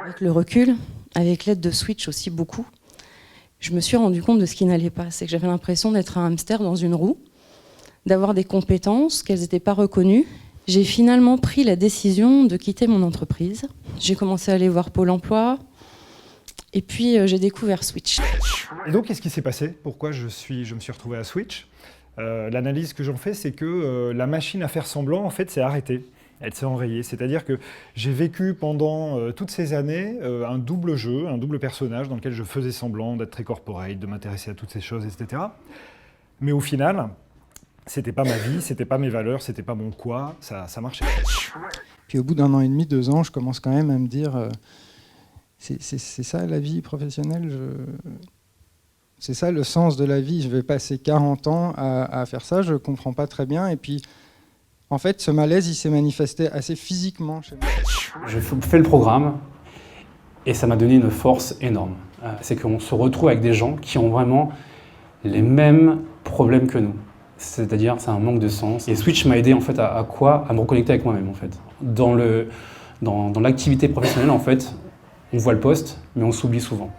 Avec le recul, avec l'aide de Switch aussi beaucoup, je me suis rendu compte de ce qui n'allait pas. C'est que j'avais l'impression d'être un hamster dans une roue, d'avoir des compétences, qu'elles n'étaient pas reconnues. J'ai finalement pris la décision de quitter mon entreprise. J'ai commencé à aller voir Pôle emploi, et puis j'ai découvert Switch. Et donc, qu'est-ce qui s'est passé? Pourquoi je me suis retrouvé à Switch? L'analyse que j'en fais, c'est que la machine à faire semblant, en fait, s'est arrêtée. Elle s'est enrayée. C'est-à-dire que j'ai vécu pendant toutes ces années un double jeu, un double personnage dans lequel je faisais semblant d'être très corporate, de m'intéresser à toutes ces choses, etc. Mais au final, c'était pas ma vie, c'était pas mes valeurs, c'était pas mon quoi, ça marchait pas. Puis au bout d'1 an et demi, 2 ans, je commence quand même à me dire c'est ça la vie professionnelle, c'est ça le sens de la vie. Je vais passer 40 ans à faire ça, je comprends pas très bien. Et puis, en fait, ce malaise, il s'est manifesté assez physiquement chez moi. Je fais le programme et ça m'a donné une force énorme. C'est qu'on se retrouve avec des gens qui ont vraiment les mêmes problèmes que nous. C'est-à-dire, c'est un manque de sens. Et Switch m'a aidé en fait à me reconnecter avec moi-même en fait. Dans l'activité professionnelle en fait, on voit le poste, mais on s'oublie souvent.